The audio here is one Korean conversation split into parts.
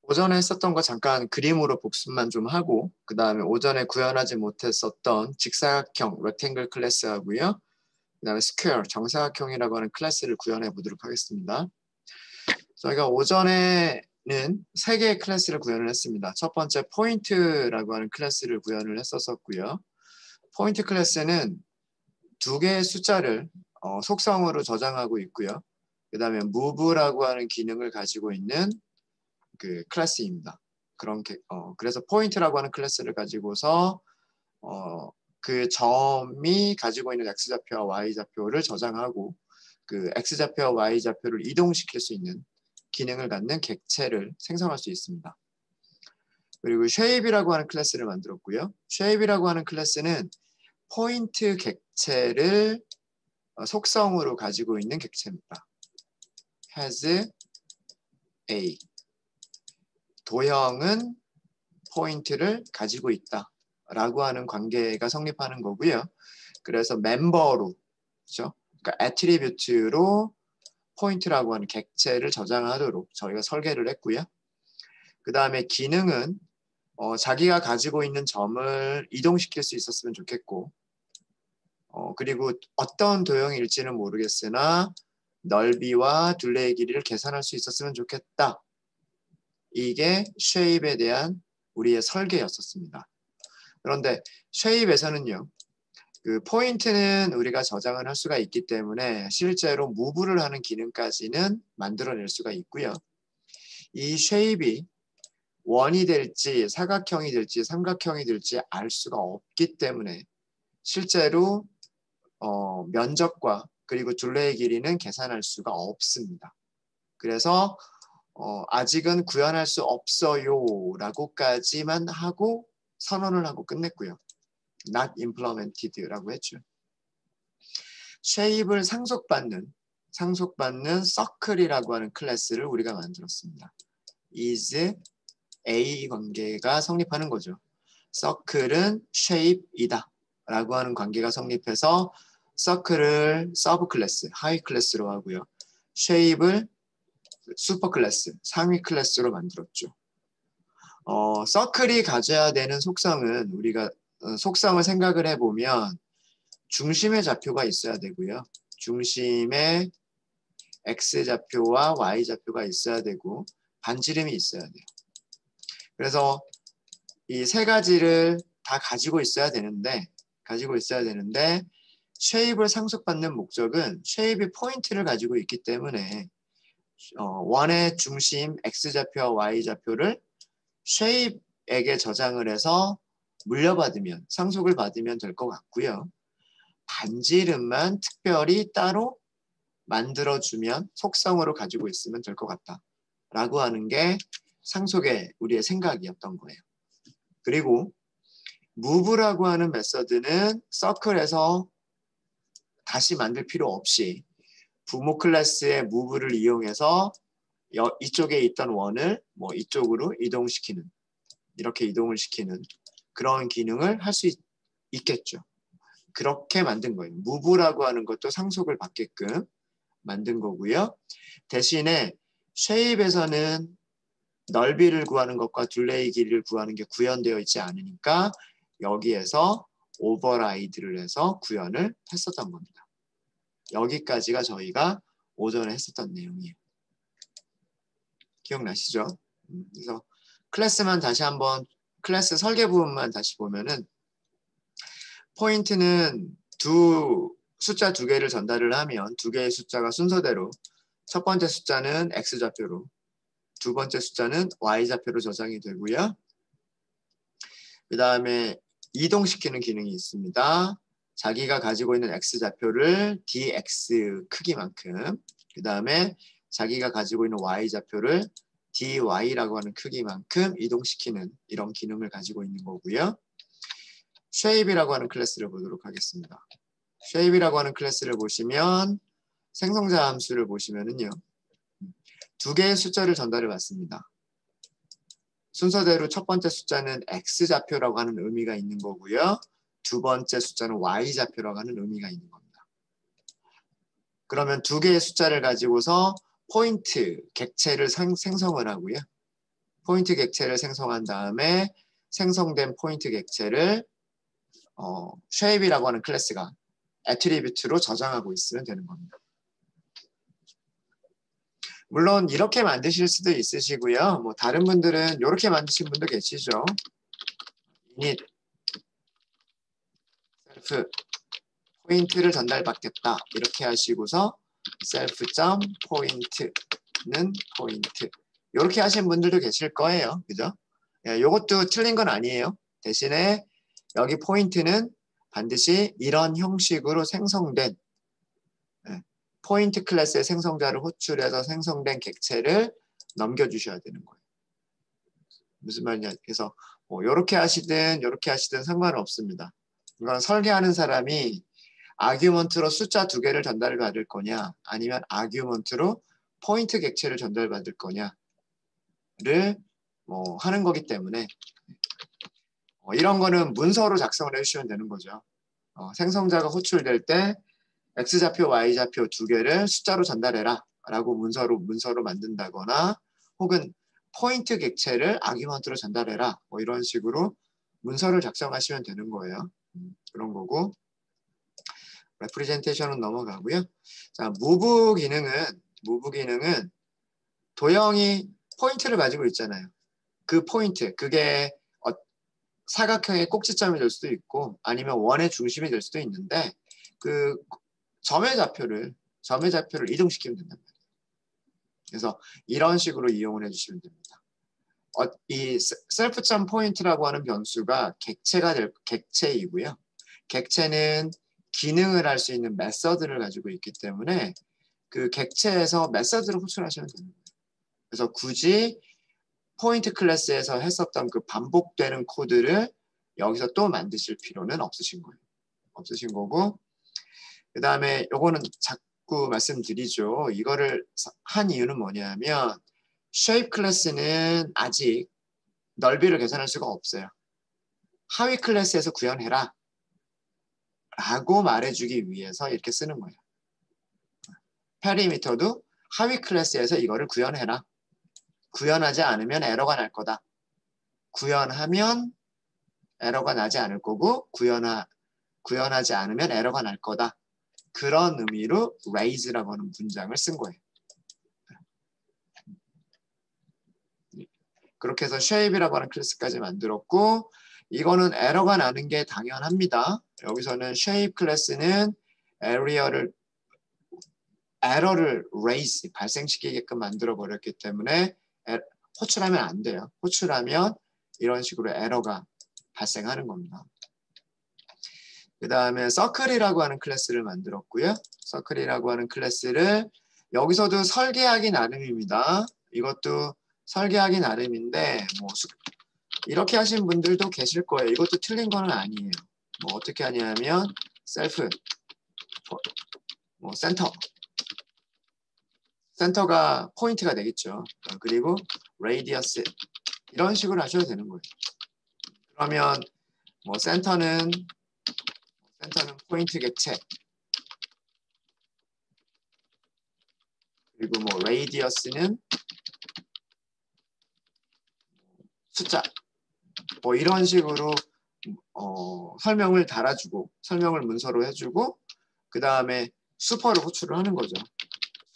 오전에 했었던 거 잠깐 그림으로 복습만 좀 하고 그 다음에 오전에 구현하지 못했었던 직사각형 rectangle 클래스 하고요. 그 다음에 square 정사각형이라고 하는 클래스를 구현해 보도록 하겠습니다. 저희가 오전에는 3개의 클래스를 구현을 했습니다. 첫 번째 포인트라고 하는 클래스를 구현을 했었고요. 포인트 클래스는 2개의 숫자를 속성으로 저장하고 있고요. 그 다음에 move라고 하는 기능을 가지고 있는 그 클래스입니다. 그래서 포인트라고 하는 클래스를 가지고서 그 점이 가지고 있는 x좌표와 y좌표를 저장하고 그 x좌표와 y좌표를 이동시킬 수 있는 기능을 갖는 객체를 생성할 수 있습니다. 그리고 shape이라고 하는 클래스를 만들었고요. shape이라고 하는 클래스는 포인트 객체를 속성으로 가지고 있는 객체입니다. has a 도형은 포인트를 가지고 있다 라고 하는 관계가 성립하는 거고요. 그래서 멤버로, 그렇죠? 그러니까 애트리뷰트로 포인트라고 하는 객체를 저장하도록 저희가 설계를 했고요. 그 다음에 기능은 자기가 가지고 있는 점을 이동시킬 수 있었으면 좋겠고 그리고 어떤 도형일지는 모르겠으나 넓이와 둘레의 길이를 계산할 수 있었으면 좋겠다. 이게 쉐입에 대한 우리의 설계였었습니다. 그런데 쉐입에서는요. 그 포인트는 우리가 저장을 할 수가 있기 때문에 실제로 무브를 하는 기능까지는 만들어낼 수가 있고요. 이 쉐입이 원이 될지 사각형이 될지 삼각형이 될지 알 수가 없기 때문에 실제로 면적과 그리고 둘레의 길이는 계산할 수가 없습니다. 그래서 아직은 구현할 수 없어요 라고까지만 하고 선언을 하고 끝냈고요. not implemented라고 했죠. shape을 상속받는 circle이라고 하는 클래스를 우리가 만들었습니다. is a 관계가 성립하는 거죠. circle은 shape이다 라고 하는 관계가 성립해서 circle을 서브 클래스, 하위 클래스로 하고요. shape을 슈퍼 클래스, 상위 클래스로 만들었죠. 서클이 가져야 되는 속성은 우리가 속성을 생각을 해보면 중심의 좌표가 있어야 되고요. 중심에 x좌표와 y좌표가 있어야 되고 반지름이 있어야 돼요. 그래서 이 세 가지를 다 가지고 있어야 되는데 쉐입을 상속받는 목적은 쉐입이 포인트를 가지고 있기 때문에 원의 중심 x좌표와 y좌표를 쉐입에게 저장을 해서 물려받으면 상속을 받으면 될 것 같고요. 반지름만 특별히 따로 만들어주면 속성으로 가지고 있으면 될 것 같다 라고 하는 게 상속의 우리의 생각이었던 거예요. 그리고 move라고 하는 메서드는 서클에서 다시 만들 필요 없이 부모 클래스의 move를 이용해서 이쪽에 있던 원을 이쪽으로 이동시키는 이렇게 이동을 시키는 그런 기능을 할 수 있겠죠. 그렇게 만든 거예요. move라고 하는 것도 상속을 받게끔 만든 거고요. 대신에 쉐입에서는 넓이를 구하는 것과 둘레의 길이를 구하는 게 구현되어 있지 않으니까 여기에서 오버라이드를 해서 구현을 했었던 겁니다. 여기까지가 저희가 오전에 했었던 내용이에요. 기억나시죠? 그래서 클래스만 다시 한번 클래스 설계 부분만 다시 보면은 포인트는 숫자 2개를 전달을 하면 2개의 숫자가 순서대로 첫 번째 숫자는 x좌표로 두 번째 숫자는 y좌표로 저장이 되고요. 그 다음에 이동시키는 기능이 있습니다. 자기가 가지고 있는 x좌표를 dx 크기만큼 그 다음에 자기가 가지고 있는 y좌표를 dy라고 하는 크기만큼 이동시키는 이런 기능을 가지고 있는 거고요. shape이라고 하는 클래스를 보도록 하겠습니다. shape이라고 하는 클래스를 보시면 생성자 함수를 보시면은요. 2개의 숫자를 전달해 왔습니다. 순서대로 첫 번째 숫자는 x좌표라고 하는 의미가 있는 거고요. 두 번째 숫자는 y좌표라고 하는 의미가 있는 겁니다. 그러면 2개의 숫자를 가지고서 포인트, 객체를 생성을 하고요. 포인트 객체를 생성한 다음에 생성된 포인트 객체를 shape이라고 하는 클래스가 애트리뷰트로 저장하고 있으면 되는 겁니다. 물론 이렇게 만드실 수도 있으시고요. 뭐 다른 분들은 이렇게 만드신 분도 계시죠. init self 포인트를 전달받겠다 이렇게 하시고서 self.point는 포인트 이렇게 하신 분들도 계실 거예요. 그죠? 예, 이것도 틀린 건 아니에요. 대신에 여기 포인트는 반드시 이런 형식으로 생성된 포인트 클래스의 생성자를 호출해서 생성된 객체를 넘겨주셔야 되는 거예요. 무슨 말이냐? 그래서 이렇게 하시든 이렇게 하시든 상관은 없습니다. 이건 설계하는 사람이 아규먼트로 숫자 2개를 전달받을 거냐 아니면 아규먼트로 포인트 객체를 전달받을 거냐를 하는 거기 때문에 이런 거는 문서로 작성을 해주시면 되는 거죠. 생성자가 호출될 때 X좌표, Y좌표 2개를 숫자로 전달해라 라고 문서로 만든다거나 혹은 포인트 객체를 아규먼트로 전달해라 뭐 이런 식으로 문서를 작성하시면 되는 거예요. 그런 거고 레프리젠테이션은 넘어가고요. 자, 무브 기능은 도형이 포인트를 가지고 있잖아요. 그 포인트, 그게 사각형의 꼭지점이 될 수도 있고 아니면 원의 중심이 될 수도 있는데 그 점의 좌표를 이동시키면 된단 말이에요. 그래서 이런 식으로 이용을 해주시면 됩니다. 이 셀프점 포인트라고 하는 변수가 객체이고요. 객체는 기능을 할 수 있는 메서드를 가지고 있기 때문에 그 객체에서 메서드를 호출하시면 됩니다. 그래서 굳이 포인트 클래스에서 했었던 그 반복되는 코드를 여기서 또 만드실 필요는 없으신 거예요. 없으신 거고 그 다음에 요거는 자꾸 말씀드리죠. 이거를 한 이유는 뭐냐면 shape 클래스는 아직 넓이를 계산할 수가 없어요. 하위 클래스에서 구현해라 라고 말해주기 위해서 이렇게 쓰는 거예요. 페리미터도 하위 클래스에서 이거를 구현해라. 구현하지 않으면 에러가 날 거다. 구현하면 에러가 나지 않을 거고 구현하지 않으면 에러가 날 거다. 그런 의미로 raise라고 하는 문장을 쓴 거예요. 그렇게 해서 shape이라고 하는 클래스까지 만들었고 이거는 에러가 나는 게 당연합니다. 여기서는 shape 클래스는 에러를 raise, 발생시키게끔 만들어 버렸기 때문에 호출하면 안 돼요. 호출하면 이런 식으로 에러가 발생하는 겁니다. 그 다음에 circle이라고 하는 클래스를 만들었고요. circle이라고 하는 클래스를 여기서도 설계하기 나름입니다. 이것도 설계하기 나름인데 뭐 이렇게 하신 분들도 계실 거예요. 이것도 틀린 건 아니에요. 뭐 어떻게 하냐면 self 센터가 포인트가 되겠죠. 그리고 radius 이런 식으로 하셔도 되는 거예요. 그러면 뭐 센터는 포인트 객체 그리고 뭐 radius는 숫자 뭐 이런 식으로 설명을 달아주고 설명을 문서로 해주고 그 다음에 슈퍼를 호출을 하는 거죠.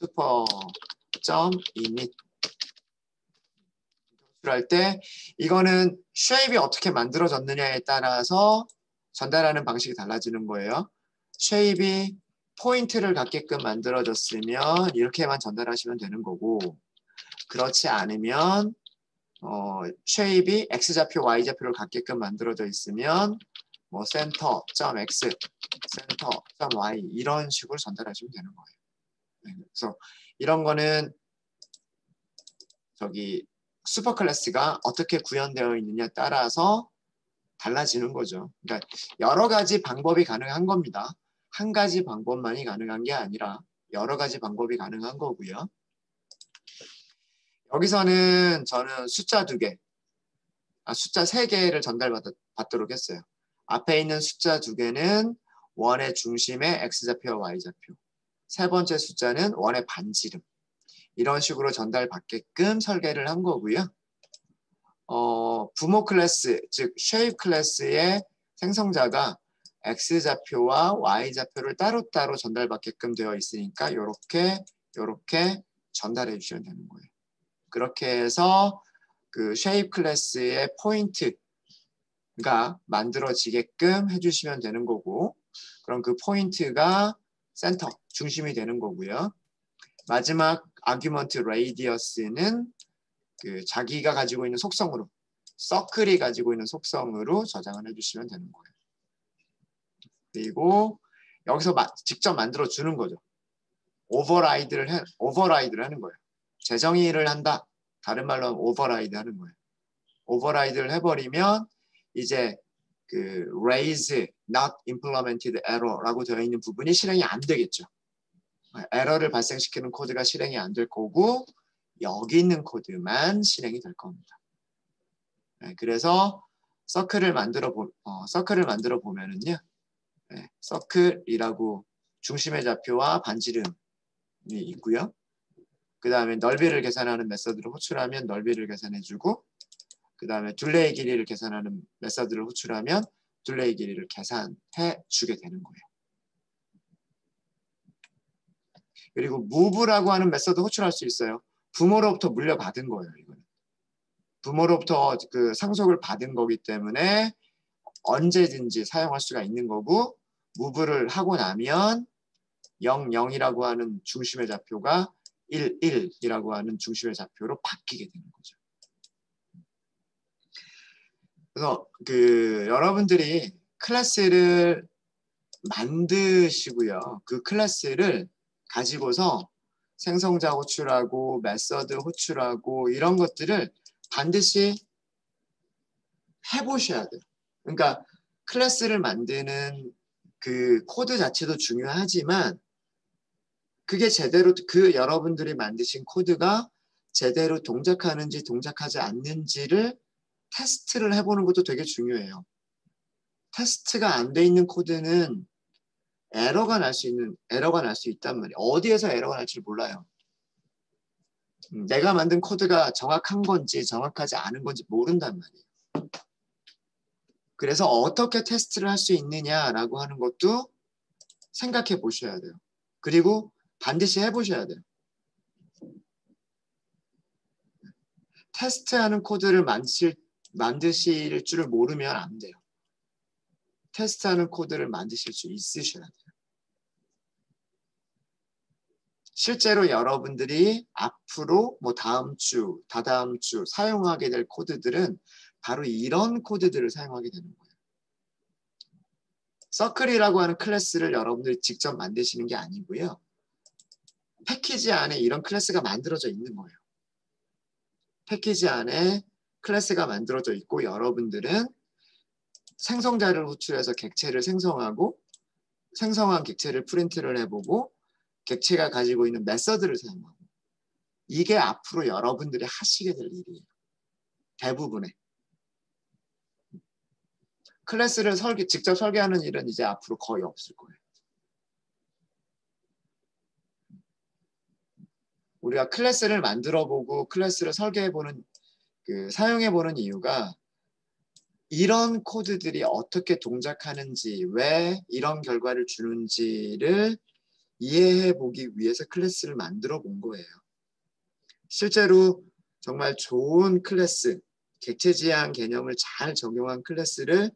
super.init 호출할 때 이거는 shape이 어떻게 만들어졌느냐에 따라서 전달하는 방식이 달라지는 거예요. shape이 포인트를 갖게끔 만들어졌으면 이렇게만 전달하시면 되는 거고 그렇지 않으면 shape이 x좌표, y좌표를 갖게끔 만들어져 있으면 뭐 center.x, center.y 이런 식으로 전달하시면 되는 거예요. 그래서 이런 거는 저기 슈퍼 클래스가 어떻게 구현되어 있느냐에 따라서 달라지는 거죠. 그러니까 여러 가지 방법이 가능한 겁니다. 한 가지 방법만이 가능한 게 아니라 여러 가지 방법이 가능한 거고요. 여기서는 저는 숫자 3개를 전달받도록 했어요. 앞에 있는 숫자 2개는 원의 중심의 x좌표와 y좌표. 세 번째 숫자는 원의 반지름. 이런 식으로 전달받게끔 설계를 한 거고요. 부모 클래스, 즉 shape 클래스의 생성자가 x좌표와 y좌표를 따로따로 전달받게끔 되어 있으니까 이렇게 전달해 주시면 되는 거예요. 그렇게 해서 그 shape 클래스의 포인트가 만들어지게끔 해주시면 되는 거고, 그럼 그 포인트가 센터, 중심이 되는 거고요. 마지막 아규먼트 radius는 그 자기가 가지고 있는 속성으로, 서클이 가지고 있는 속성으로 저장을 해주시면 되는 거예요. 그리고 여기서 직접 만들어 주는 거죠. 오버라이드를 하는 거예요. 재정의를 한다. 다른 말로 하면 오버라이드 하는 거예요. 오버라이드를 해버리면 이제 그 raise not implemented error라고 되어 있는 부분이 실행이 안 되겠죠. 에러를 발생시키는 코드가 실행이 안 될 거고 여기 있는 코드만 실행이 될 겁니다. 네, 그래서 서클을 만들어 보면은요, 네, 서클이라고 중심의 좌표와 반지름이 있고요. 그 다음에 넓이를 계산하는 메서드를 호출하면 넓이를 계산해주고, 그 다음에 둘레의 길이를 계산하는 메서드를 호출하면 둘레의 길이를 계산해 주게 되는 거예요. 그리고 move라고 하는 메서드 호출할 수 있어요. 부모로부터 물려받은 거예요. 이거는 부모로부터 그 상속을 받은 거기 때문에 언제든지 사용할 수가 있는 거고, move를 하고 나면 0, 0이라고 하는 중심의 좌표가 1, 1이라고 하는 중심의 좌표로 바뀌게 되는 거죠. 그래서 그 여러분들이 클래스를 만드시고요. 그 클래스를 가지고서 생성자 호출하고 메서드 호출하고 이런 것들을 반드시 해보셔야 돼요. 그러니까 클래스를 만드는 그 코드 자체도 중요하지만 그게 제대로 그 여러분들이 만드신 코드가 제대로 동작하는지 동작하지 않는지를 테스트를 해보는 것도 되게 중요해요. 테스트가 안 돼 있는 코드는 에러가 날 수 있단 말이에요. 어디에서 에러가 날지 몰라요. 내가 만든 코드가 정확한 건지 정확하지 않은 건지 모른단 말이에요. 그래서 어떻게 테스트를 할 수 있느냐라고 하는 것도 생각해 보셔야 돼요. 그리고 반드시 해보셔야 돼요. 테스트하는 코드를 만드실 줄을 모르면 안 돼요. 테스트하는 코드를 만드실 수 있으셔야 돼요. 실제로 여러분들이 앞으로 뭐 다음 주, 다다음 주 사용하게 될 코드들은 바로 이런 코드들을 사용하게 되는 거예요. 서클이라고 하는 클래스를 여러분들이 직접 만드시는 게 아니고요. 패키지 안에 이런 클래스가 만들어져 있는 거예요. 패키지 안에 클래스가 만들어져 있고 여러분들은 생성자를 호출해서 객체를 생성하고 생성한 객체를 프린트를 해보고 객체가 가지고 있는 메서드를 사용하고 이게 앞으로 여러분들이 하시게 될 일이에요. 대부분의. 클래스를 직접 설계하는 일은 이제 앞으로 거의 없을 거예요. 우리가 클래스를 만들어보고 클래스를 설계해보는 사용해보는 이유가 이런 코드들이 어떻게 동작하는지 왜 이런 결과를 주는지를 이해해보기 위해서 클래스를 만들어 본 거예요. 실제로 정말 좋은 클래스, 객체지향 개념을 잘 적용한 클래스를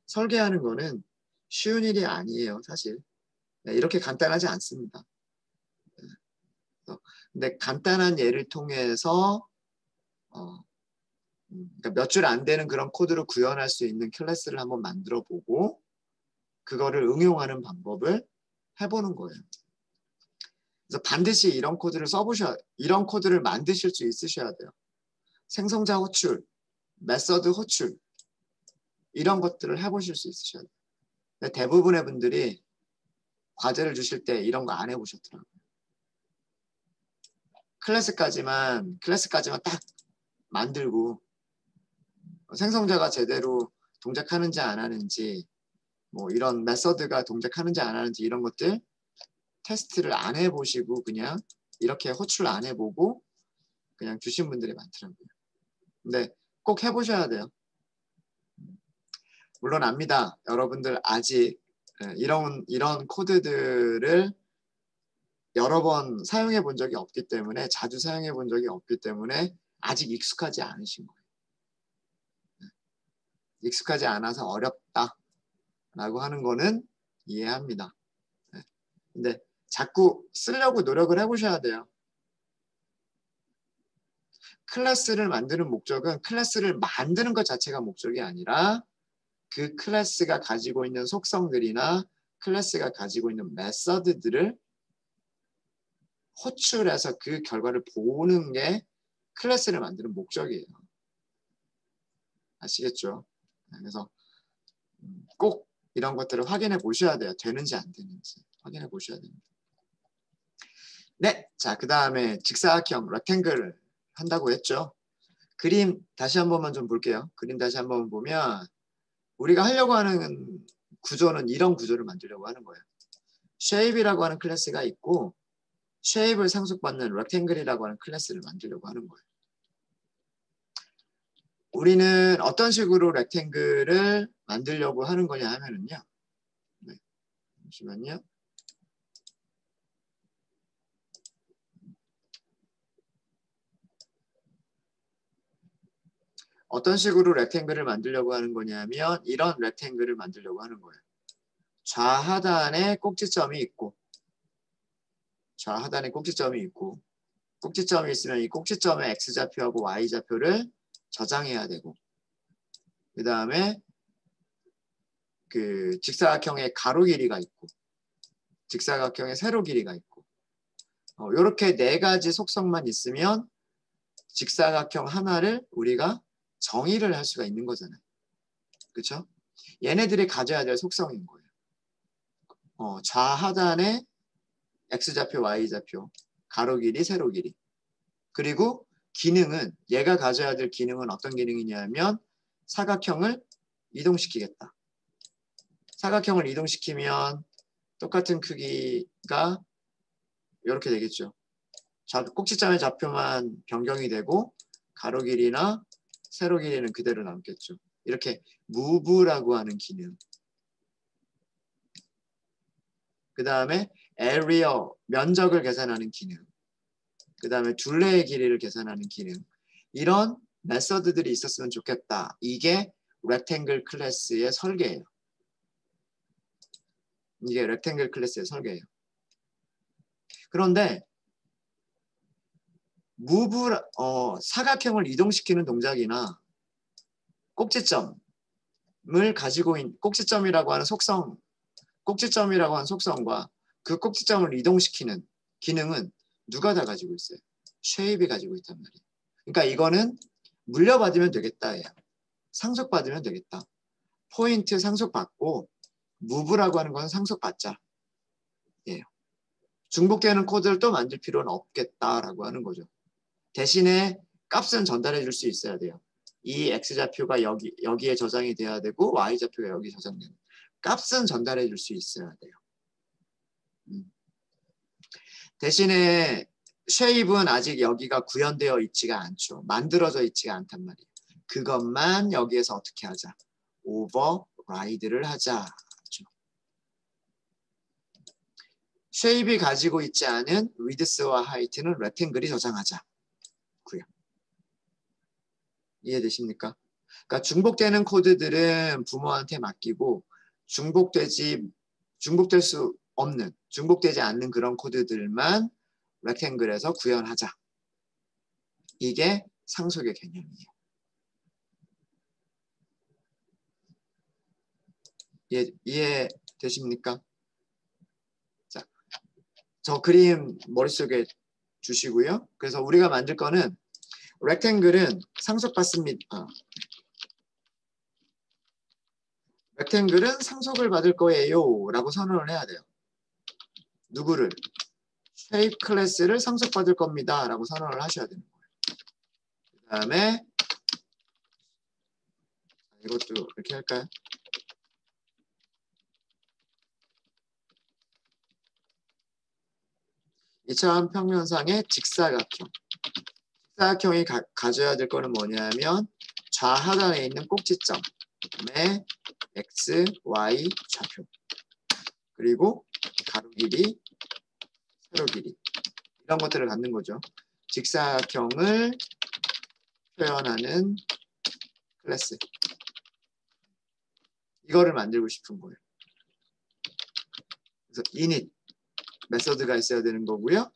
설계하는 거는 쉬운 일이 아니에요, 사실. 이렇게 간단하지 않습니다. 근데 간단한 예를 통해서 그러니까 몇 줄 안 되는 그런 코드를 구현할 수 있는 클래스를 한번 만들어 보고 그거를 응용하는 방법을 해보는 거예요. 그래서 반드시 이런 이런 코드를 만드실 수 있으셔야 돼요. 생성자 호출, 메서드 호출 이런 것들을 해보실 수 있으셔야 돼요. 근데 대부분의 분들이 과제를 주실 때 이런 거 안 해보셨더라고요. 클래스까지만 딱 만들고 생성자가 제대로 동작하는지 안 하는지 뭐 이런 메서드가 동작하는지 안 하는지 이런 것들 테스트를 안 해보시고 그냥 이렇게 호출 안 해보고 그냥 주신 분들이 많더라고요. 근데 꼭 해보셔야 돼요. 물론 압니다. 여러분들 아직 이런 코드들을 여러 번 사용해 본 적이 없기 때문에 자주 사용해 본 적이 없기 때문에 아직 익숙하지 않으신 거예요. 익숙하지 않아서 어렵다라고 하는 거는 이해합니다. 근데 자꾸 쓰려고 노력을 해보셔야 돼요. 클래스를 만드는 목적은 클래스를 만드는 것 자체가 목적이 아니라 그 클래스가 가지고 있는 속성들이나 클래스가 가지고 있는 메서드들을 호출해서 그 결과를 보는 게 클래스를 만드는 목적이에요. 아시겠죠? 그래서 꼭 이런 것들을 확인해 보셔야 돼요. 되는지 안 되는지 확인해 보셔야 됩니다. 네, 자, 그 다음에 직사각형, 렉탱글을 한다고 했죠. 그림 다시 한 번만 좀 볼게요. 그림 다시 한 번 보면 우리가 하려고 하는 구조는 이런 구조를 만들려고 하는 거예요. shape이라고 하는 클래스가 있고 shape을 상속받는 rectangle이라고 하는 클래스를 만들려고 하는 거예요. 우리는 어떤 식으로 rectangle을 만들려고 하는 거냐 하면은요. 네, 잠시만요. 어떤 식으로 rectangle을 만들려고 하는 거냐면 이런 rectangle을 만들려고 하는 거예요. 좌하단에 꼭지점이 있고 좌하단에 꼭지점이 있고 꼭지점이 있으면 이 꼭지점의 x좌표하고 y좌표를 저장해야 되고 그 다음에 그 직사각형의 가로 길이가 있고 직사각형의 세로 길이가 있고 이렇게 네 가지 속성만 있으면 직사각형 하나를 우리가 정의를 할 수가 있는 거잖아요. 그렇죠? 얘네들이 가져야 될 속성인 거예요. 좌하단에 x좌표, y좌표, 가로 길이, 세로 길이. 그리고 기능은 얘가 가져야 될 기능은 어떤 기능이냐면 사각형을 이동시키겠다. 사각형을 이동시키면 똑같은 크기가 이렇게 되겠죠. 꼭지점의 좌표만 변경이 되고 가로 길이나 세로 길이는 그대로 남겠죠. 이렇게 move라고 하는 기능. 그 다음에 area, 면적을 계산하는 기능. 그 다음에 둘레의 길이를 계산하는 기능. 이런 메서드들이 있었으면 좋겠다. 이게 rectangle 클래스의 설계예요. 이게 rectangle 클래스의 설계예요. 그런데 move, 사각형을 이동시키는 동작이나 꼭지점을 가지고 있는 꼭지점이라고 하는 속성, 꼭지점이라고 하는 속성과 그 꼭지점을 이동시키는 기능은 누가 다 가지고 있어요? shape이 가지고 있단 말이에요. 그러니까 이거는 물려받으면 되겠다. 상속받으면 되겠다. 포인트 상속받고 move라고 하는 건 상속받자. 예. 중복되는 코드를 또 만들 필요는 없겠다라고 하는 거죠. 대신에 값은 전달해 줄 수 있어야 돼요. 이 x좌표가 여기에 저장이 돼야 되고 y좌표가 여기 저장되는 값은 전달해 줄 수 있어야 돼요. 대신에 쉐입은 아직 여기가 구현되어 있지가 않죠. 만들어져 있지가 않단 말이에요. 그것만 여기에서 어떻게 하자? 오버라이드를 하자. 쉐입이 가지고 있지 않은 위드스와 하이트는 렉탱글이 저장하자. 고요. 이해되십니까? 그러니까 중복되는 코드들은 부모한테 맡기고 중복될 수 없는, 중복되지 않는 그런 코드들만 렉탱글에서 구현하자. 이게 상속의 개념이에요. 이해되십니까? 자, 저 그림 머릿속에 주시고요. 그래서 우리가 만들 거는 렉탱글은 상속받습니다. 렉탱글은 상속을 받을 거예요 라고 선언을 해야 돼요. 누구를? shape 클래스를 상속받을 겁니다 라고 선언을 하셔야 되는 거예요. 그 다음에 이것도 이렇게 할까요? 이차원 평면상의 직사각형. 직사각형이 가져야 될 거는 뭐냐면 좌하단에 있는 꼭지점의 x, y 좌표. 그리고 가로 길이, 세로 길이. 이런 것들을 갖는 거죠. 직사각형을 표현하는 클래스. 이거를 만들고 싶은 거예요. 그래서 init 메서드가 있어야 되는 거고요.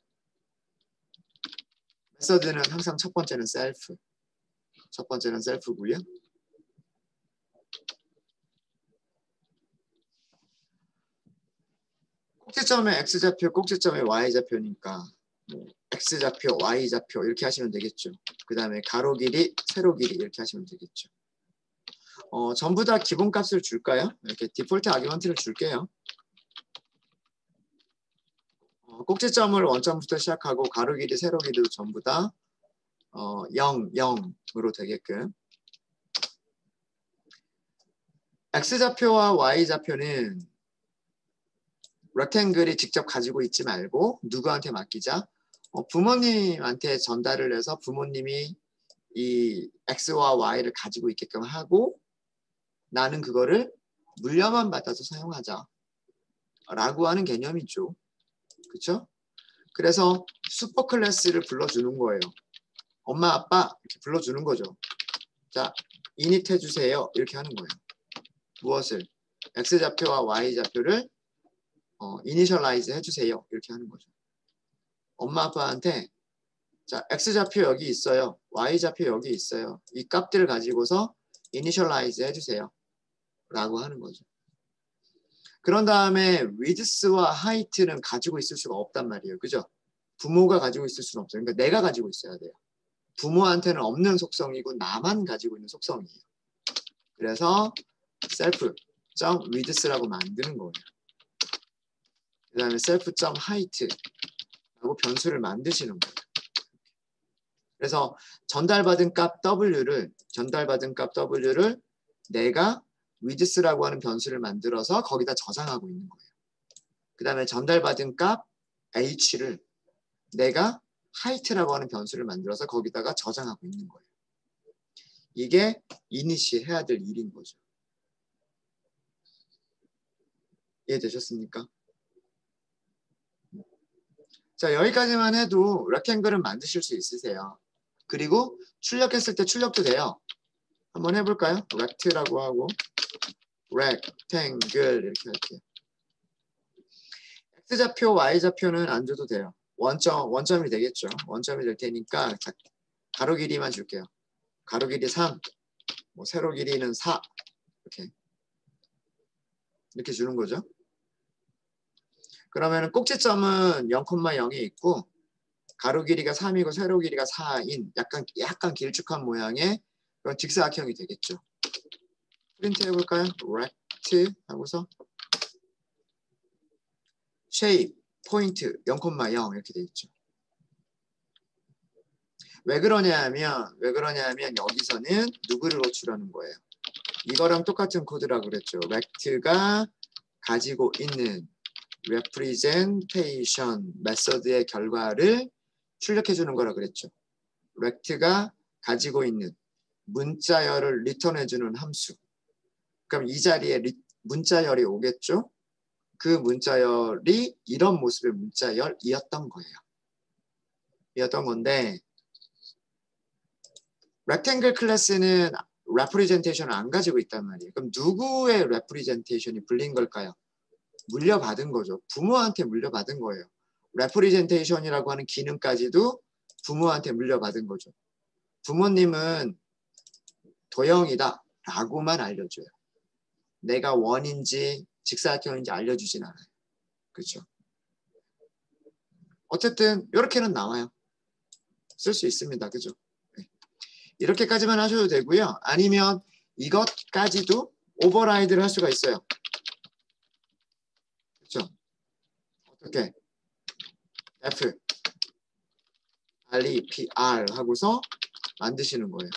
메서드는 항상 첫 번째는 self. 첫 번째는 self고요. 꼭지점의 x좌표, 꼭지점의 y좌표니까 x좌표, y좌표 이렇게 하시면 되겠죠. 그 다음에 가로 길이, 세로 길이 이렇게 하시면 되겠죠. 전부 다 기본값을 줄까요? 이렇게 디폴트 아규먼트를 줄게요. 꼭지점을 원점부터 시작하고 가로 길이, 세로 길이도 전부 다 0, 0으로 되게끔. x좌표와 y좌표는 렉탱글이 직접 가지고 있지 말고 누구한테 맡기자? 부모님한테 전달을 해서 부모님이 이 x와 y를 가지고 있게끔 하고 나는 그거를 물려만 받아서 사용하자 라고 하는 개념이죠. 그렇죠? 그래서 슈퍼 클래스를 불러주는 거예요. 엄마 아빠 이렇게 불러주는 거죠. 자, init 해주세요 이렇게 하는 거예요. 무엇을? x좌표와 y좌표를 이니셜라이즈 해주세요 이렇게 하는 거죠. 엄마 아빠한테 자 x좌표 여기 있어요, y좌표 여기 있어요. 이 값들을 가지고서 이니셜라이즈 해주세요 라고 하는 거죠. 그런 다음에 width와 height는 가지고 있을 수가 없단 말이에요. 그죠? 부모가 가지고 있을 수는 없어요. 그러니까 내가 가지고 있어야 돼요. 부모한테는 없는 속성이고 나만 가지고 있는 속성이에요. 그래서 self.width라고 만드는 거예요. 그 다음에 self.height라고 변수를 만드시는 거예요. 그래서 전달받은 값 W를 내가 width라고 하는 변수를 만들어서 거기다 저장하고 있는 거예요. 그 다음에 전달받은 값 H를 내가 height라고 하는 변수를 만들어서 거기다가 저장하고 있는 거예요. 이게 init이 해야 될 일인 거죠. 이해되셨습니까? 자, 여기까지만 해도 렉탱글은 만드실 수 있으세요. 그리고 출력했을 때 출력도 돼요. 한번 해볼까요? rect라고 하고 rectangle 이렇게 할게요. x좌표, y좌표는 안 줘도 돼요. 원점이 되겠죠. 원점이 될 테니까 가로 길이만 줄게요. 가로 길이 3, 세로 길이는 4 이렇게 주는 거죠. 그러면 꼭지점은 0,0이 있고 가로 길이가 3이고 세로 길이가 4인 약간 길쭉한 모양의 그런 직사각형이 되겠죠. 프린트 해볼까요? rect 하고서 shape, 포인트 0,0 이렇게 돼 있죠. 왜 그러냐면 여기서는 누구를 호출하는 거예요? 이거랑 똑같은 코드라고 그랬죠. rect가 가지고 있는 representation 메서드의 결과를 출력해 주는 거라 그랬죠. rect가 가지고 있는 문자열을 리턴해 주는 함수. 그럼 이 자리에 문자열이 오겠죠. 그 문자열이 이런 모습의 문자열이었던 거예요. 이었던 건데 rectangle 클래스는 representation을 안 가지고 있단 말이에요. 그럼 누구의 representation이 불린 걸까요? 물려받은 거죠. 부모한테 물려받은 거예요. representation이라고 하는 기능까지도 부모한테 물려받은 거죠. 부모님은 도형이다 라고만 알려줘요. 내가 원인지 직사각형인지 알려주진 않아요. 그렇죠? 어쨌든 이렇게는 나와요. 쓸 수 있습니다. 그죠? 네. 이렇게까지만 하셔도 되고요. 아니면 이것까지도 오버라이드를 할 수가 있어요. 그렇죠? 어떻게? F, R, P, R 하고서 만드시는 거예요.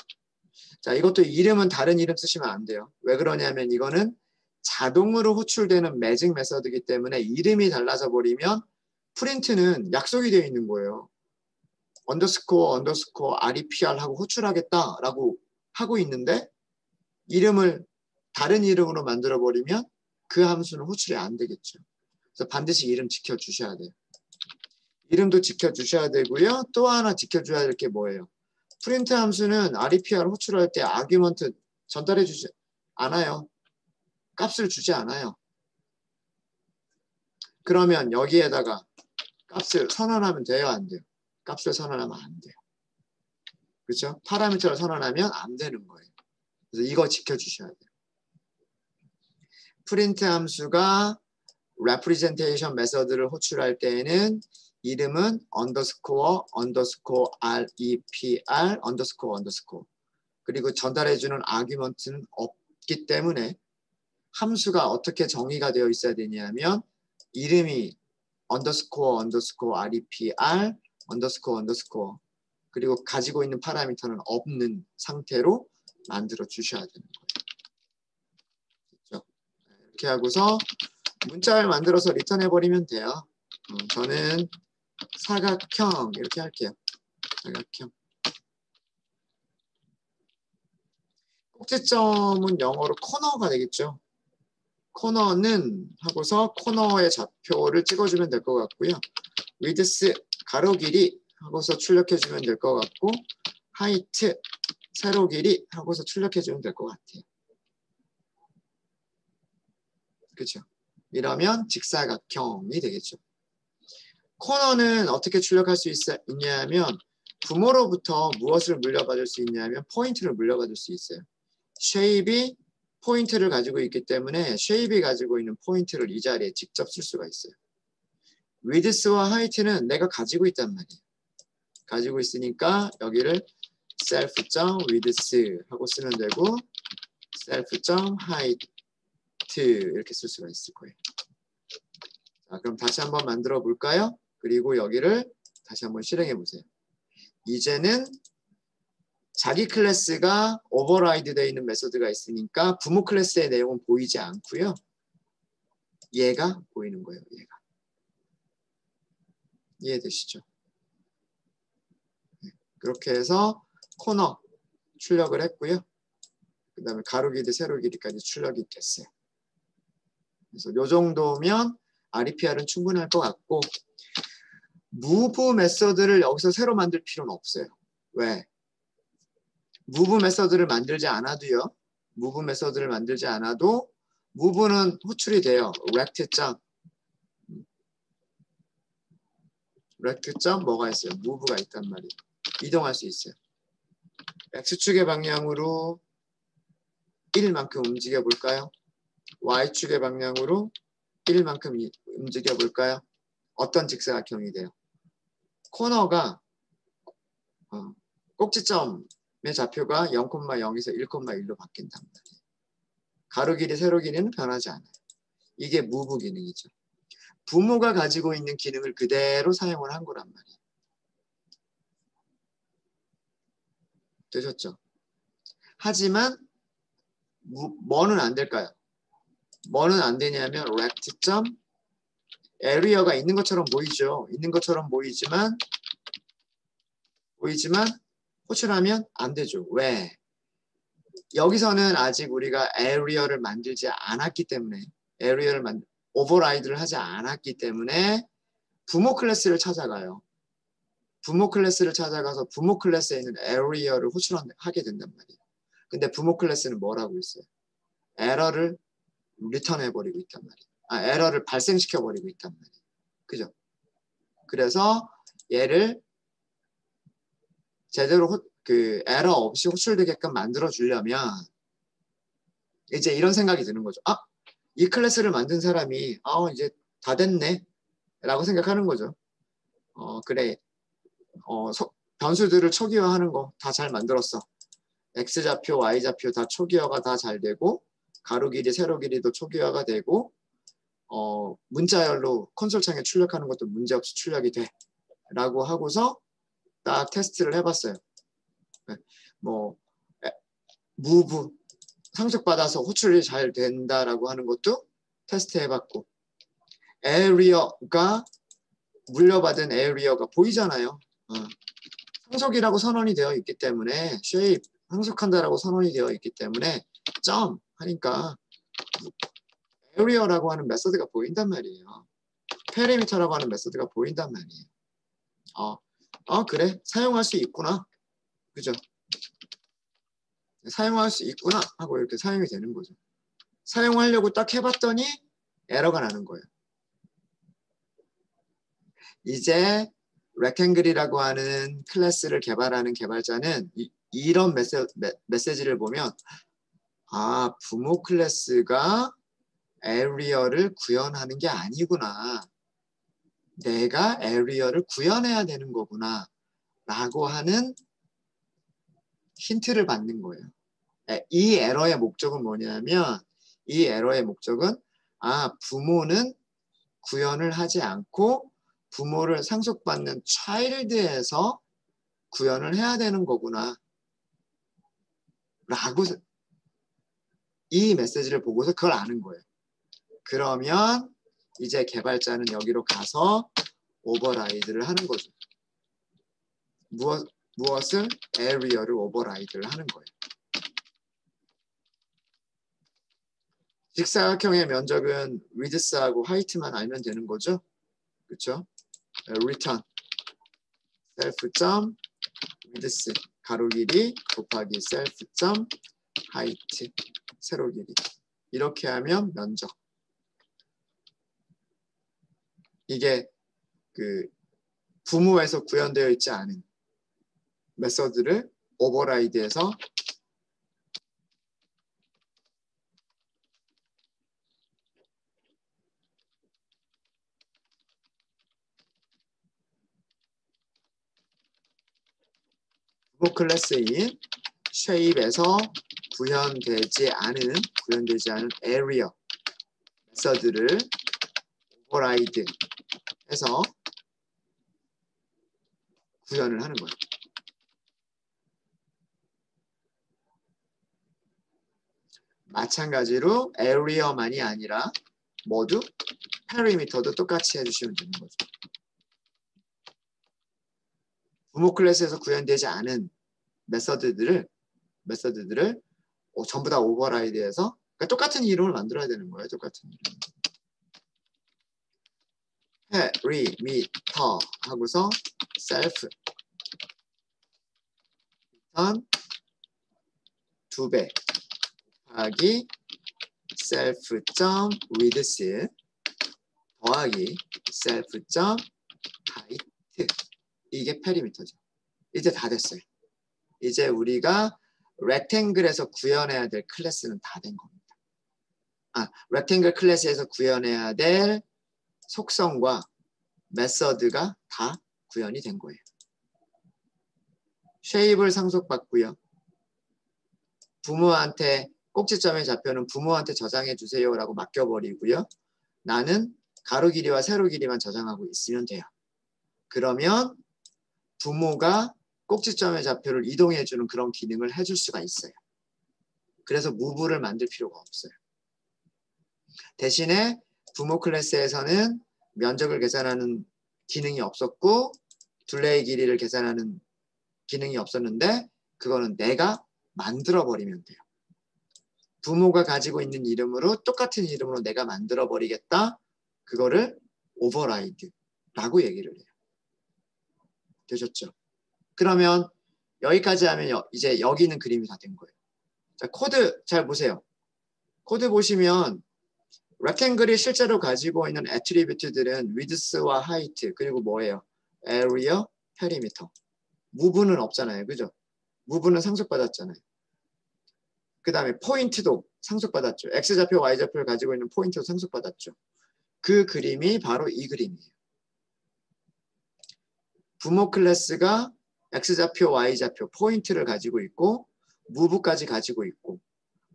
자, 이것도 이름은 다른 이름 쓰시면 안 돼요. 왜 그러냐면 이거는 자동으로 호출되는 매직 메서드이기 때문에 이름이 달라져 버리면 프린트는 약속이 되어 있는 거예요. 언더스코어 REPR 하고 호출하겠다라고 하고 있는데 이름을 다른 이름으로 만들어 버리면 그 함수는 호출이 안 되겠죠. 그래서 반드시 이름 지켜주셔야 돼요. 이름도 지켜주셔야 되고요. 또 하나 지켜줘야 될 게 뭐예요? 프린트 함수는 REPR 호출할 때 아규먼트 전달해 주지 않아요. 값을 주지 않아요. 그러면 여기에다가 값을 선언하면 돼요, 안 돼요? 값을 선언하면 안 돼요. 그렇죠? 파라미터를 선언하면 안 되는 거예요. 그래서 이거 지켜주셔야 돼요. 프린트 함수가 representation 메서드를 호출할 때에는 이름은 underscore repr underscore 그리고 전달해주는 아규먼트는 없기 때문에 함수가 어떻게 정의가 되어 있어야 되냐면 이름이 underscore repr underscore 그리고 가지고 있는 파라미터는 없는 상태로 만들어 주셔야 되는 거예요. 그렇죠? 이렇게 하고서 문자를 만들어서 리턴해버리면 돼요. 저는 사각형 이렇게 할게요. 사각형. 꼭지점은 영어로 코너가 되겠죠. 코너는 하고서 코너의 좌표를 찍어주면 될 것 같고요. width 가로 길이 하고서 출력해주면 될 것 같고 height 세로 길이 하고서 출력해주면 될 것 같아요. 그렇죠? 이러면 직사각형이 되겠죠. 코너는 어떻게 출력할 수 있냐면 부모로부터 무엇을 물려받을 수 있냐면 포인트를 물려받을 수 있어요. 쉐입이 포인트를 가지고 있기 때문에 쉐입이 가지고 있는 포인트를 이 자리에 직접 쓸 수가 있어요. 위드스와 하이트는 내가 가지고 있단 말이에요. 가지고 있으니까 여기를 self.width 하고 쓰면 되고 self.height 이렇게 쓸 수가 있을 거예요. 자, 그럼 다시 한번 만들어 볼까요? 그리고 여기를 다시 한번 실행해 보세요. 이제는 자기 클래스가 오버라이드 되어 있는 메소드가 있으니까 부모 클래스의 내용은 보이지 않고요. 얘가 보이는 거예요. 얘가. 이해되시죠? 네. 그렇게 해서 코너 출력을 했고요. 그 다음에 가로 길이, 세로 길이까지 출력이 됐어요. 그래서 이 정도면 REPR은 충분할 것 같고 move 메서드를 여기서 새로 만들 필요는 없어요. 왜? move 메서드를 만들지 않아도요. move 메서드를 만들지 않아도 move는 호출이 돼요. rect. 뭐가 있어요? move가 있단 말이에요. 이동할 수 있어요. x축의 방향으로 1만큼 움직여 볼까요? y축의 방향으로 1만큼 움직여 볼까요? 어떤 직사각형이 돼요? 코너가 꼭지점의 좌표가 0,0에서 1,1로 바뀐단 말이에요. 가로 길이, 세로 길이는 변하지 않아요. 이게 move 기능이죠. 부모가 가지고 있는 기능을 그대로 사용을 한 거란 말이에요. 되셨죠? 하지만 뭐는 안 될까요? 뭐는 안 되냐면 rect. area가 있는 것처럼 보이죠. 있는 것처럼 보이지만 호출하면 안 되죠. 왜? 여기서는 아직 우리가 area를 만들지 않았기 때문에 오버라이드를 하지 않았기 때문에 부모 클래스를 찾아가요. 부모 클래스를 찾아가서 부모 클래스에 있는 area를 호출하게 된단 말이에요. 근데 부모 클래스는 뭐라고 있어요? 에러를 리턴해버리고 있단 말이에요. 에러를 발생시켜버리고 있단 말이에요. 그죠? 그래서 얘를 제대로 에러 없이 호출되게끔 만들어 주려면 이제 이런 생각이 드는 거죠. 이 클래스를 만든 사람이 이제 다 됐네 라고 생각하는 거죠. 그래 변수들을 초기화하는 거 다 잘 만들었어. X좌표, Y좌표 다 초기화가 다 잘 되고 가로 길이, 세로 길이도 초기화가 되고 문자열로 콘솔 창에 출력하는 것도 문제없이 출력이 돼 라고 하고서 딱 테스트를 해봤어요. move 상속받아서 호출이 잘 된다라고 하는 것도 테스트 해봤고 area가 물려받은 area가 보이잖아요. 상속이라고 선언이 되어 있기 때문에 shape 상속한다라고 선언이 되어 있기 때문에 점 하니까 area라고 하는 메소드가 보인단 말이에요. 페리미터라고 하는 메소드가 보인단 말이에요. 그래 사용할 수 있구나. 그죠? 사용할 수 있구나 하고 이렇게 사용이 되는 거죠. 사용하려고 딱 해봤더니 에러가 나는 거예요. 이제 rectangle이라고 하는 클래스를 개발하는 개발자는 이런 메시지를 보면 부모 클래스가 area를 구현하는 게 아니구나. 내가 area를 구현해야 되는 거구나 라고 하는 힌트를 받는 거예요. 이 에러의 목적은 뭐냐면 이 에러의 목적은 부모는 구현을 하지 않고 부모를 상속받는 child에서 구현을 해야 되는 거구나 라고 이 메시지를 보고서 그걸 아는 거예요. 그러면 이제 개발자는 여기로 가서 오버라이드를 하는 거죠. 무엇을? area를 오버라이드를 하는 거예요. 직사각형의 면적은 width하고 height만 알면 되는 거죠. 그렇죠? return self.width 가로 길이 곱하기 self.height 세로 길이 이렇게 하면 면적. 이게 그 부모에서 구현되어 있지 않은 메서드를 오버라이드해서 부모 클래스인 shape에서 구현되지 않은 area 메서드를 오버라이드 해서 구현을 하는 거예요. 마찬가지로 area만이 아니라 모두 perimeter도 똑같이 해주시면 되는 거죠. 부모 클래스에서 구현되지 않은 메서드들을 전부 다 오버라이드해서 그러니까 똑같은 이름을 만들어야 되는 거예요. 똑같은 이름. perimeter 하고서 self return 2배 더하기 self.width 더하기 self.height 이게 페리미터죠. 이제 다 됐어요. 이제 우리가 rectangle에서 구현해야 될 클래스는 다 된 겁니다. rectangle 클래스에서 구현해야 될 속성과 메서드가 다 구현이 된 거예요. 쉐입을 상속받고요. 부모한테 꼭지점의 좌표는 부모한테 저장해 주세요라고 맡겨버리고요. 나는 가로 길이와 세로 길이만 저장하고 있으면 돼요. 그러면 부모가 꼭지점의 좌표를 이동해주는 그런 기능을 해줄 수가 있어요. 그래서 무브를 만들 필요가 없어요. 대신에 부모 클래스에서는 면적을 계산하는 기능이 없었고 둘레의 길이를 계산하는 기능이 없었는데 그거는 내가 만들어버리면 돼요. 부모가 가지고 있는 이름으로 똑같은 이름으로 내가 만들어버리겠다. 그거를 오버라이드라고 얘기를 해요. 되셨죠? 그러면 여기까지 하면 이제 여기 있는 그림이 다 된 거예요. 자, 코드 잘 보세요. 코드 보시면 rectangle이 실제로 가지고 있는 애트리뷰트들은 width와 height 그리고 뭐예요? area, perimeter. move는 없잖아요. 그죠? move는 상속받았잖아요. 그 다음에 포인트도 상속받았죠. X좌표, Y좌표를 가지고 있는 포인트도 상속받았죠. 그 그림이 바로 이 그림이에요. 부모 클래스가 X좌표, Y좌표, 포인트를 가지고 있고 move까지 가지고 있고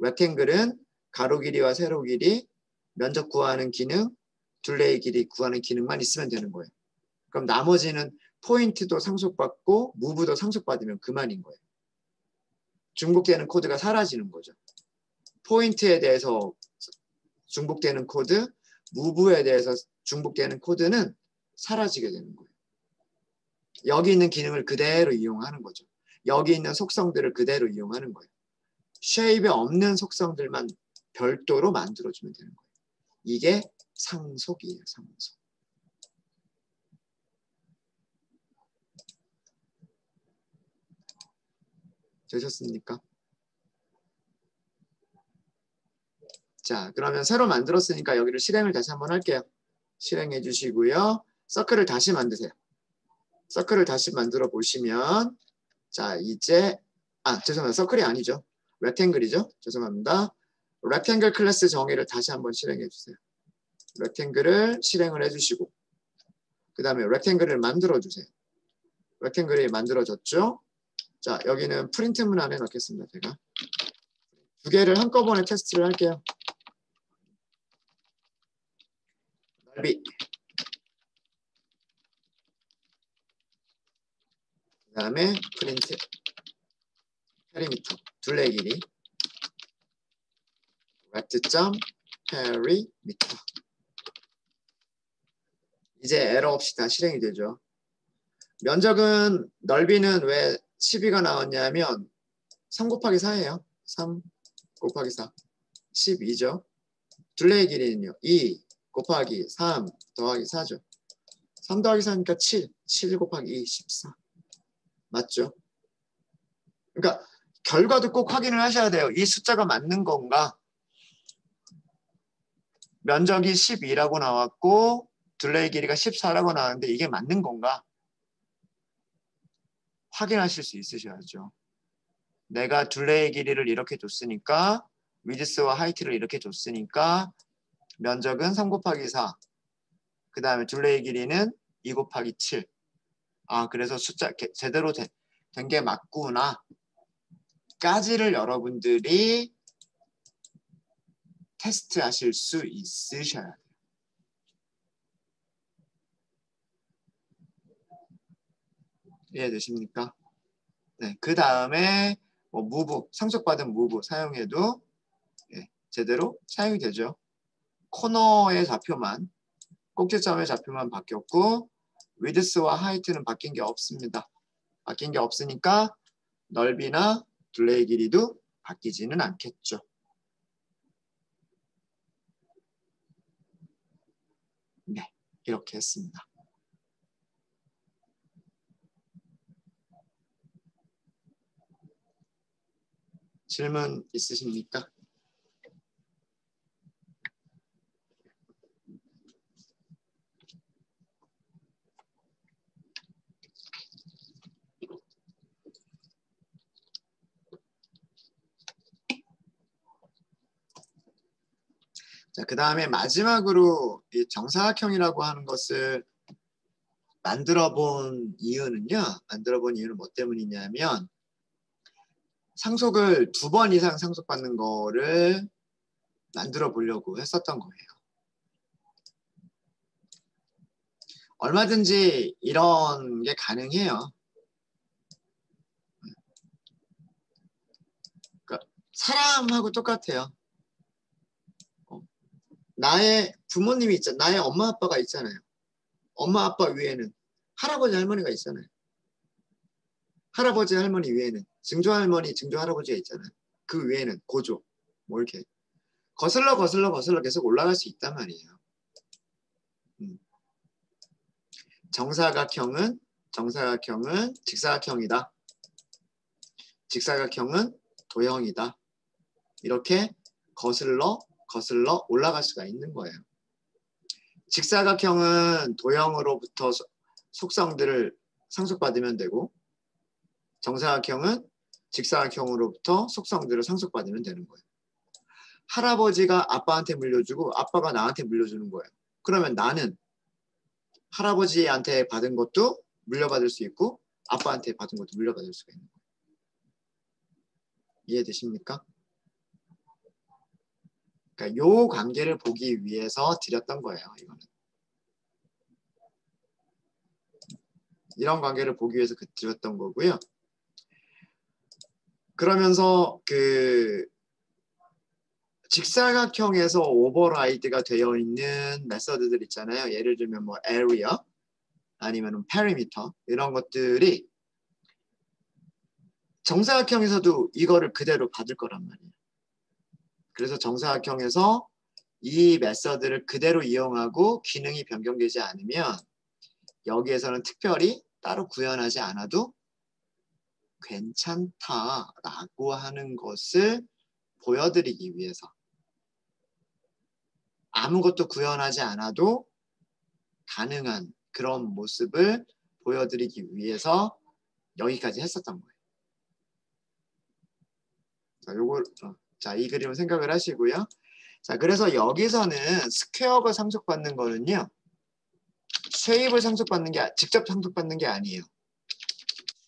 rectangle은 가로 길이와 세로 길이, 면적 구하는 기능, 둘레의 길이 구하는 기능만 있으면 되는 거예요. 그럼 나머지는 포인트도 상속받고 move도 상속받으면 그만인 거예요. 중복되는 코드가 사라지는 거죠. 포인트에 대해서 중복되는 코드, move에 대해서 중복되는 코드는 사라지게 되는 거예요. 여기 있는 기능을 그대로 이용하는 거죠. 여기 있는 속성들을 그대로 이용하는 거예요. 쉐입에 없는 속성들만 별도로 만들어주면 되는 거예요. 이게 상속이에요. 상속. 되셨습니까? 자, 그러면 새로 만들었으니까 여기를 실행을 다시 한번 할게요. 실행해 주시고요. 서클을 다시 만드세요. 서클을 다시 만들어 보시면 자, 이제 죄송합니다. 서클이 아니죠. 렉탱글이죠. 죄송합니다. 렉탱글 클래스 정의를 다시 한번 실행해 주세요. 렉탱글을 실행을 해 주시고 그 다음에 렉탱글을 만들어 주세요. 렉탱글이 만들어졌죠. 자, 여기는 프린트문 안에 넣겠습니다. 제가 두 개를 한꺼번에 테스트를 할게요. 넓이 그 다음에 프린트 페리미터 둘레 길이 렉트.페리미터 이제 에러 없이 다 실행이 되죠. 면적은 넓이는 왜 12가 나왔냐면 3 곱하기 4예요. 3 곱하기 4 12죠. 둘레의 길이는요. 2 곱하기 3 더하기 4죠. 3 더하기 4니까 7 7 곱하기 2 14 맞죠? 그러니까 결과도 꼭 확인을 하셔야 돼요. 이 숫자가 맞는 건가? 면적이 12라고 나왔고 둘레의 길이가 14라고 나왔는데 이게 맞는 건가? 확인하실 수 있으셔야죠. 내가 둘레의 길이를 이렇게 줬으니까 위드스와 하이트를 이렇게 줬으니까 면적은 3 곱하기 4 그 다음에 둘레의 길이는 2 곱하기 7 그래서 숫자 제대로 된 게 맞구나 까지를 여러분들이 테스트 하실 수 있으셔야 돼요. 이해되십니까? 네, 그 다음에 뭐 무브, 상속받은 무브 사용해도 제대로 사용이 되죠. 코너의 좌표만, 꼭지점의 좌표만 바뀌었고 위드스와 하이트는 바뀐 게 없습니다. 바뀐 게 없으니까 넓이나 둘레의 길이도 바뀌지는 않겠죠. 네, 이렇게 했습니다. 질문 있으십니까? 자, 그 다음에 마지막으로 이 정사각형이라고 하는 것을 만들어 본 이유는 뭐 때문이냐면 상속을 2번 이상 상속받는 거를 만들어 보려고 했었던 거예요. 얼마든지 이런 게 가능해요. 그러니까 사람하고 똑같아요. 나의 부모님이 있잖아요. 나의 엄마 아빠가 있잖아요. 엄마 아빠 위에는 할아버지 할머니가 있잖아요. 할아버지 할머니 위에는 증조 할머니 증조 할아버지가 있잖아요. 그 위에는 고조 뭐 이렇게 거슬러 계속 올라갈 수 있단 말이에요. 정사각형은 직사각형이다. 직사각형은 도형이다. 이렇게 거슬러 올라갈 수가 있는 거예요. 직사각형은 도형으로부터 속성들을 상속받으면 되고 정사각형은 직사각형으로부터 속성들을 상속받으면 되는 거예요. 할아버지가 아빠한테 물려주고 아빠가 나한테 물려주는 거예요. 그러면 나는 할아버지한테 받은 것도 물려받을 수 있고 아빠한테 받은 것도 물려받을 수가 있는 거예요. 이해되십니까? 그러니까 요 관계를 보기 위해서 드렸던 거예요. 이거는. 이런 관계를 보기 위해서 드렸던 거고요. 그러면서 그 직사각형에서 오버라이드가 되어 있는 메서드들 있잖아요. 예를 들면 뭐 area 아니면 페리미터 이런 것들이 정사각형에서도 이거를 그대로 받을 거란 말이에요. 그래서 정사각형에서 이 메서드를 그대로 이용하고 기능이 변경되지 않으면 여기에서는 특별히 따로 구현하지 않아도 괜찮다라고 하는 것을 보여드리기 위해서 아무것도 구현하지 않아도 가능한 그런 모습을 보여드리기 위해서 여기까지 했었던 거예요. 자, 이 그림을 생각을 하시고요. 자, 그래서 여기서는 스퀘어가 상속받는 거는요. 쉐입을 상속받는 게 직접 상속받는 게 아니에요.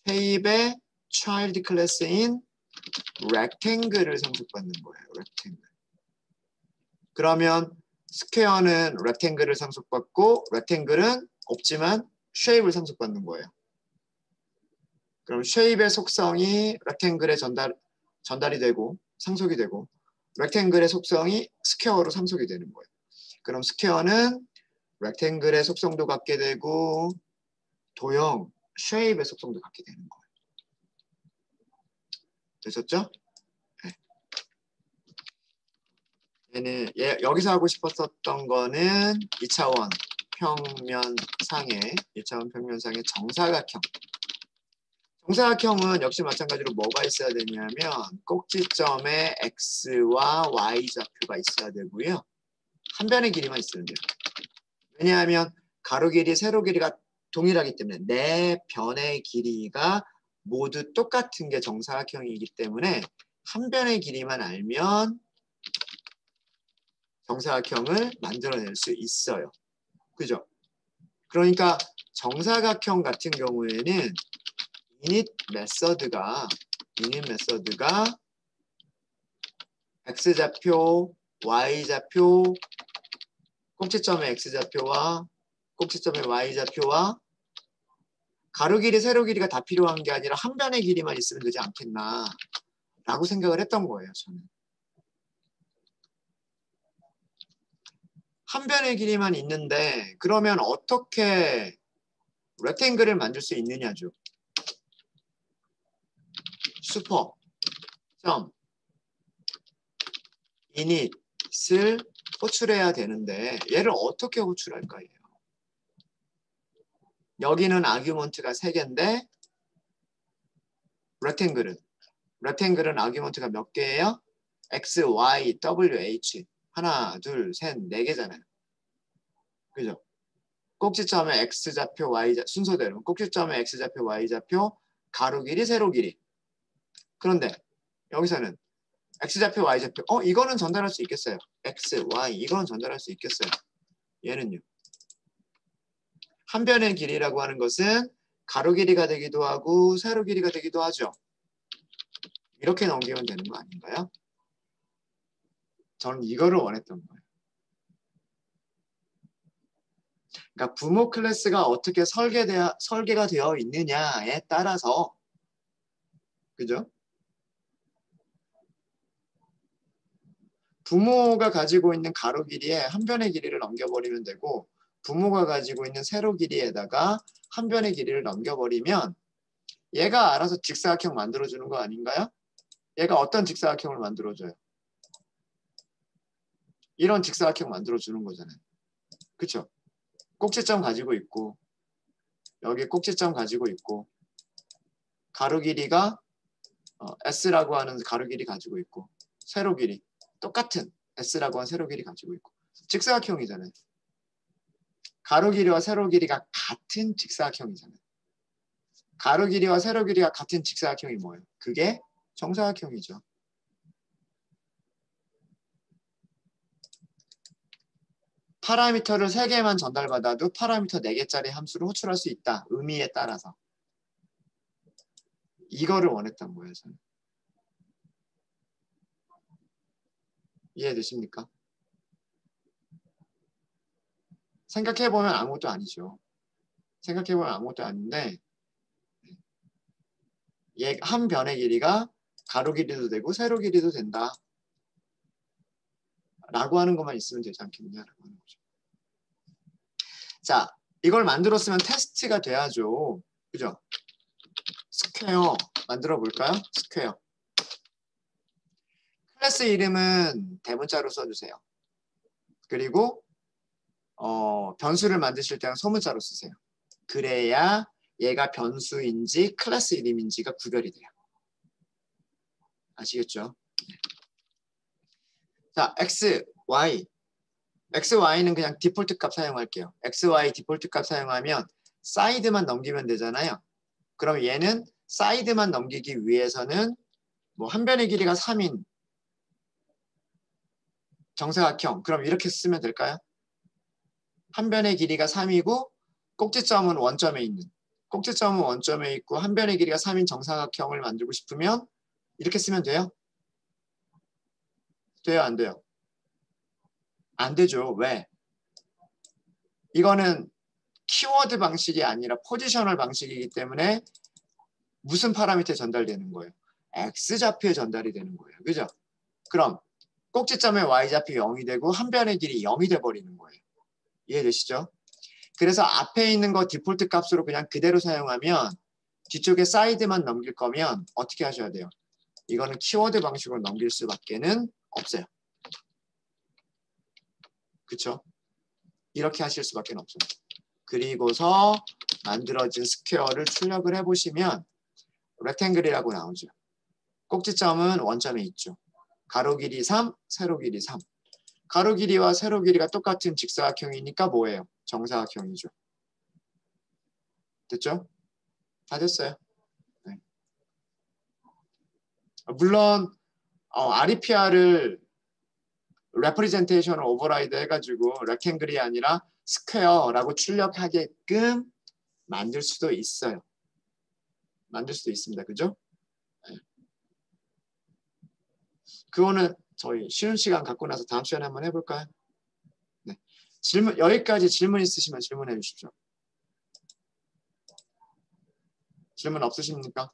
쉐입의 child 클래스인 rectangle을 상속받는 거예요. rectangle. 그러면 스퀘어는 rectangle을 상속받고 rectangle은 없지만 쉐입을 상속받는 거예요. 그럼 쉐입의 속성이 rectangle에 전달이 되고 상속이 되고 rectangle의 속성이 스퀘어로 상속이 되는 거예요. 그럼 스퀘어는 rectangle의 속성도 갖게 되고 도형 쉐입의 속성도 갖게 되는 거예요. 되셨죠? 네. 여기서 하고 싶었던 거는 2차원 평면상의 정사각형. 정사각형은 역시 마찬가지로 뭐가 있어야 되냐면 꼭지점에 x와 y 좌표가 있어야 되고요. 한 변의 길이만 있으면 돼요. 왜냐하면 가로 길이, 세로 길이가 동일하기 때문에 네 변의 길이가 모두 똑같은 게 정사각형이기 때문에 한 변의 길이만 알면 정사각형을 만들어낼 수 있어요. 그죠? 그러니까 정사각형 같은 경우에는 이닛 메서드가 x좌표, y좌표, 꼭지점의 x좌표와 꼭지점의 y좌표와 가로 길이, 세로 길이가 다 필요한 게 아니라 한 변의 길이만 있으면 되지 않겠나 라고 생각을 했던 거예요. 저는. 한 변의 길이만 있는데 그러면 어떻게 렉탱글을 만들 수 있느냐죠. 슈퍼 점 이닛을 호출해야 되는데 얘를 어떻게 호출할까요? 여기는 아규먼트가 3개인데 렉탱글은 아규먼트가 몇 개예요? x, y, w, h 하나, 둘, 셋, 4개잖아요. 그죠? 꼭지점에 x좌표, y좌표 순서대로 꼭지점에 x좌표, y좌표, 가로 길이, 세로 길이. 그런데 여기서는 x좌표, y좌표 이거는 전달할 수 있겠어요. x, y 이거는 전달할 수 있겠어요. 얘는요. 한 변의 길이라고 하는 것은 가로 길이가 되기도 하고 세로 길이가 되기도 하죠. 이렇게 넘기면 되는 거 아닌가요? 저는 이거를 원했던 거예요. 그러니까 부모 클래스가 어떻게 설계가 되어 있느냐에 따라서 그죠? 부모가 가지고 있는 가로 길이에 한 변의 길이를 넘겨버리면 되고 부모가 가지고 있는 세로 길이에다가 한 변의 길이를 넘겨버리면 얘가 알아서 직사각형 만들어주는 거 아닌가요? 얘가 어떤 직사각형을 만들어줘요? 이런 직사각형 만들어주는 거잖아요. 그쵸? 꼭지점 가지고 있고 여기 꼭지점 가지고 있고 가로 길이가 S라고 하는 가로 길이 가지고 있고 세로 길이 똑같은 S라고 하는 세로 길이 가지고 있고 직사각형이잖아요. 가로 길이와 세로 길이가 같은 직사각형이잖아요. 가로 길이와 세로 길이가 같은 직사각형이 뭐예요? 그게 정사각형이죠. 파라미터를 3개만 전달받아도 파라미터 4개짜리 함수를 호출할 수 있다. 의미에 따라서. 이거를 원했던 거예요. 저는. 이해되십니까? 생각해보면 아무것도 아니죠. 생각해보면 아무것도 아닌데 얘 한 변의 길이가 가로 길이도 되고 세로 길이도 된다. 라고 하는 것만 있으면 되지 않겠냐라고 하는 거죠. 자, 이걸 만들었으면 테스트가 돼야죠. 그죠? 스퀘어 만들어 볼까요? 스퀘어. 클래스 이름은 대문자로 써주세요. 그리고 변수를 만드실 때는 소문자로 쓰세요. 그래야 얘가 변수인지 클래스 이름인지가 구별이 돼요. 아시겠죠? 자, x, y. x, y는 그냥 디폴트 값 사용할게요. x, y 디폴트 값 사용하면 사이드만 넘기면 되잖아요. 그럼 얘는 사이드만 넘기기 위해서는 뭐 한 변의 길이가 3인 정사각형. 그럼 이렇게 쓰면 될까요? 한 변의 길이가 3이고 꼭지점은 원점에 있는. 꼭지점은 원점에 있고 한 변의 길이가 3인 정사각형을 만들고 싶으면 이렇게 쓰면 돼요? 돼요? 안 돼요? 안 되죠. 왜? 이거는 키워드 방식이 아니라 포지셔널 방식이기 때문에 무슨 파라미터에 전달되는 거예요? X좌표에 전달이 되는 거예요. 그죠? 그럼 꼭지점의 Y좌표 0이 되고 한 변의 길이 0이 돼버리는 거예요. 이해되시죠? 그래서 앞에 있는 거 디폴트 값으로 그냥 그대로 사용하면 뒤쪽에 사이드만 넘길 거면 어떻게 하셔야 돼요? 이거는 키워드 방식으로 넘길 수밖에는 없어요. 그쵸? 이렇게 하실 수밖에 없어요. 그리고서 만들어진 스퀘어를 출력을 해보시면 렉탱글이라고 나오죠. 꼭지점은 원점에 있죠. 가로 길이 3, 세로 길이 3. 가로 길이와 세로 길이가 똑같은 직사각형이니까 뭐예요? 정사각형이죠. 됐죠? 다 됐어요. 네. 물론 REPR을 레프리젠테이션을 오버라이드 해가지고 렉탱글이 아니라 스퀘어라고 출력하게끔 만들 수도 있어요. 만들 수도 있습니다. 그죠? 네. 그거는 저희 쉬는 시간 갖고 나서 다음 시간에 한번 해볼까요? 네. 질문, 여기까지 질문 있으시면 질문해 주십시오. 질문 없으십니까?